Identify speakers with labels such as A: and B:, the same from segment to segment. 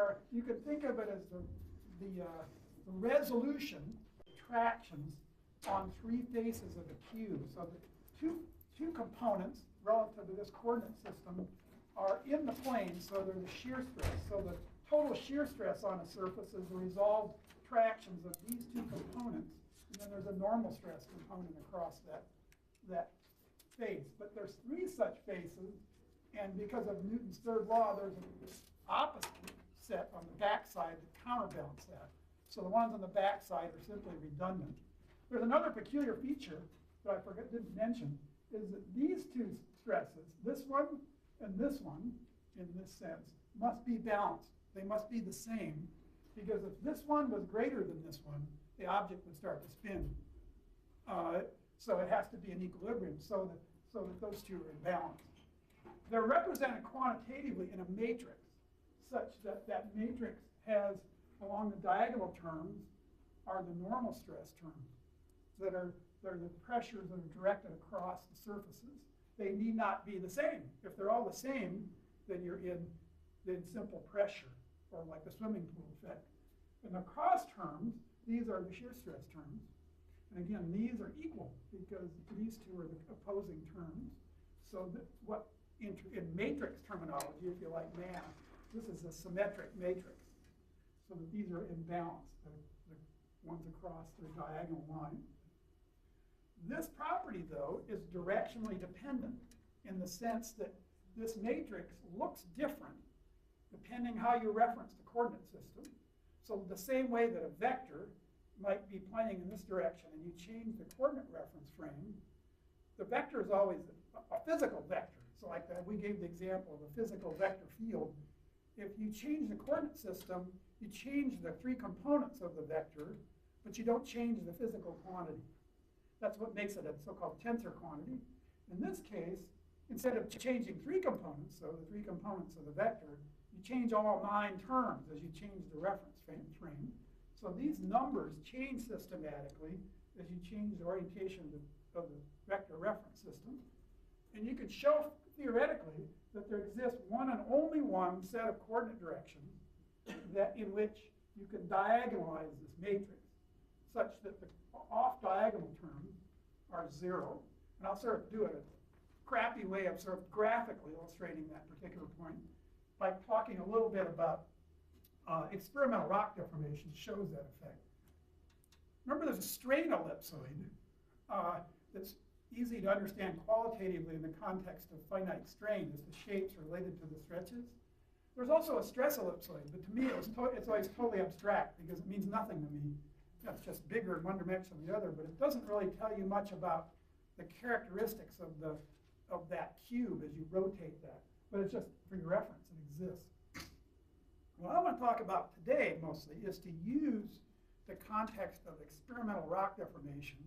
A: are, you could think of it as the resolution tractions on three faces of a cube. So the two components relative to this coordinate system are in the plane, so they're the shear stress. So the total shear stress on a surface is the resolved tractions of these two components, and then there's a normal stress component across that face. But there's three such faces, and because of Newton's third law, there's an opposite set on the backside that counterbalance that. So the ones on the backside are simply redundant. There's another peculiar feature that I didn't mention, is that these two stresses, this one and this one, in this sense, must be balanced. They must be the same, because if this one was greater than this one, the object would start to spin. So it has to be in equilibrium so that those two are in balance. They're represented quantitatively in a matrix, such that that matrix has, along the diagonal terms, are the normal stress terms they're the pressures that are directed across the surfaces. They need not be the same. If they're all the same, then you're in simple pressure, or like the swimming pool effect. In the cross terms, these are the shear stress terms. And again, these are equal because these two are the opposing terms. So that what in matrix terminology, if you like math, this is a symmetric matrix. So that these are in balance, the ones across the diagonal line. This property, though, is directionally dependent in the sense that this matrix looks different depending how you reference the coordinate system. So the same way that a vector might be pointing in this direction and you change the coordinate reference frame, the vector is always a physical vector. So like that, we gave the example of a physical vector field. If you change the coordinate system, you change the three components of the vector, but you don't change the physical quantity. That's what makes it a so-called tensor quantity. In this case, instead of changing three components, so the three components of the vector, you change all 9 terms as you change the reference frame. So these numbers change systematically as you change the orientation of the vector reference system. And you could show theoretically that there exists one and only one set of coordinate directions in which you can diagonalize this matrix such that the off-diagonal terms are 0. And I'll sort of do a crappy way of sort of graphically illustrating that particular point by talking a little bit about experimental rock deformation shows that effect. Remember, there's a strain ellipsoid that's easy to understand qualitatively in the context of finite strain as the shapes related to the stretches. There's also a stress ellipsoid, but to me it's always totally abstract because it means nothing to me. It's just bigger in one dimension than the other, but it doesn't really tell you much about the characteristics of that cube as you rotate that. But it's just for your reference, it exists. What I want to talk about today mostly is to use the context of experimental rock deformation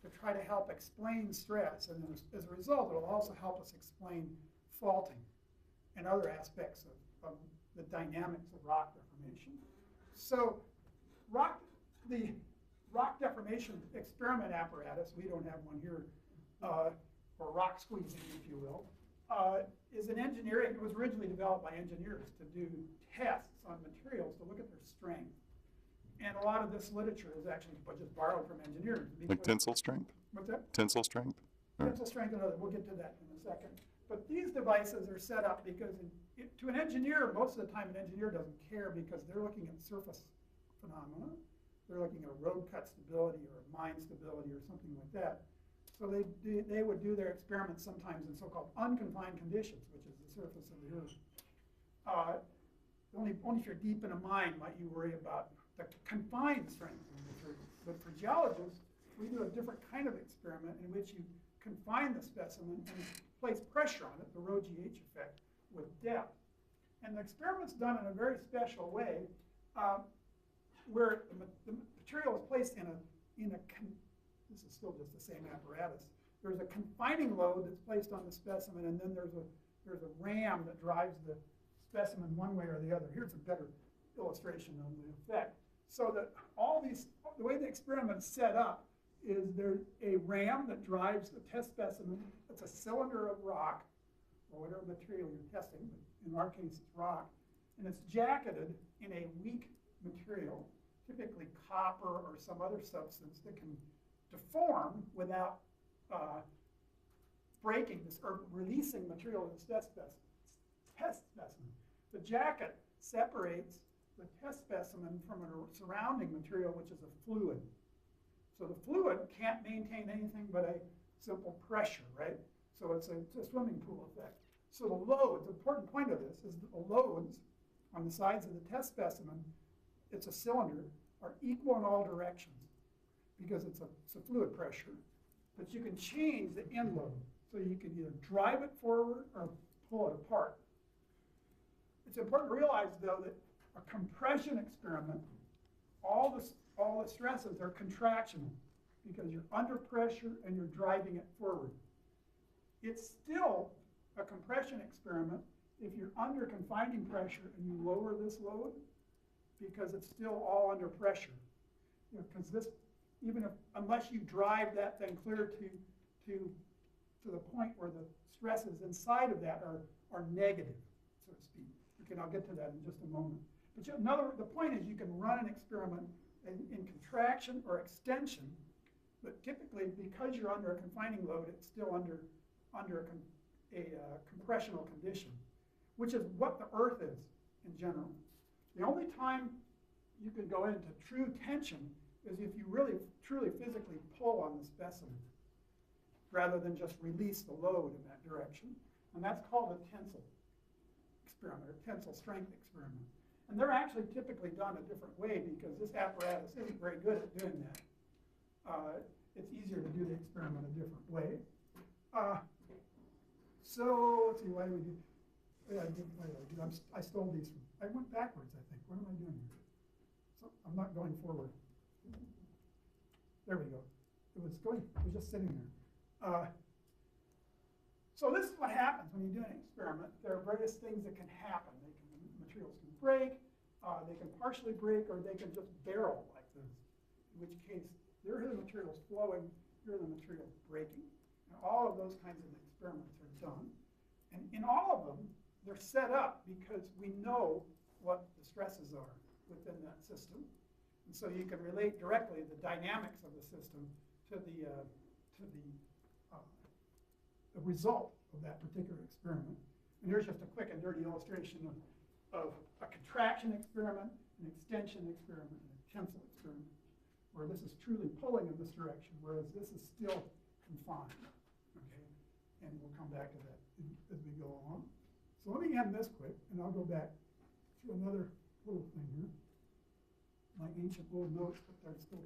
A: to try to help explain stress, and as a result, it will also help us explain faulting and other aspects of the dynamics of rock deformation. So the rock deformation experiment apparatus, we don't have one here, or rock squeezing, if you will, is an engineering, it was originally developed by engineers to do tests on materials to look at their strength. And a lot of this literature is actually just borrowed from engineers.
B: Like tensile strength?
A: What's that?
B: Tensile strength?
A: Tensile strength and other. We'll get to that in a second. But these devices are set up because to an engineer, most of the time an engineer doesn't care because they're looking at surface phenomena. They're looking at a road cut stability or a mine stability or something like that. So they would do their experiments sometimes in so-called unconfined conditions, which is the surface of the Earth. Only if you're deep in a mine might you worry about the confined strength of the material. But for geologists, we do a different kind of experiment in which you confine the specimen and place pressure on it, the rho GH effect, with depth. And the experiment's done in a very special way, where the material is placed this is still just the same apparatus. There's a confining load that's placed on the specimen, and then there's a ram that drives the specimen one way or the other. Here's a better illustration of the effect. So that the way the experiment is set up is there's a ram that drives the test specimen. It's a cylinder of rock, or whatever material you're testing, but in our case it's rock. and it's jacketed in a weak material, typically copper or some other substance that can deform without breaking this or releasing material in this test specimen. The jacket separates the test specimen from a surrounding material, which is a fluid. So the fluid can't maintain anything but a simple pressure, right? So it's a swimming pool effect. So the loads, the important point of this is that the loads on the sides of the test specimen, it's a cylinder, are equal in all directions because it's a fluid pressure. But you can change the end load. So you can either drive it forward or pull it apart. It's important to realize, though, that a compression experiment, all the stresses are contractional because you're under pressure and you're driving it forward. It's still a compression experiment if you're under confining pressure and you lower this load because it's still all under pressure. Because this, unless you drive that thing clear to the point where the stresses inside of that are negative, so to speak. Okay, I'll get to that in just a moment. But the point is you can run an experiment in contraction or extension, but typically because you're under a confining load, it's still under a compressional condition, which is what the Earth is in general. The only time you can go into true tension is if you really, truly physically pull on the specimen, rather than just release the load in that direction. And that's called a tensile experiment, or tensile strength experiment. And they're actually typically done a different way because this apparatus isn't very good at doing that. It's easier to do the experiment a different way. So let's see, why do we do? I stole these from, I went backwards, I think. What am I doing here? So I'm not going forward. There we go. It was just sitting there. So this is what happens when you do an experiment. There are various things that can happen. Materials can break, they can partially break, or they can just barrel like this, in which case there are the materials flowing, here are the materials breaking. And all of those kinds of experiments are done. And in all of them, they're set up because we know what the stresses are within that system. And so you can relate directly the dynamics of the system to the result of that particular experiment. And here's just a quick and dirty illustration of a contraction experiment, an extension experiment, and a tensile experiment, where this is truly pulling in this direction, whereas this is still confined. Okay, and we'll come back to that as we go along. So let me end this quick, and I'll go back to another little thing here. My ancient old notes, but they're still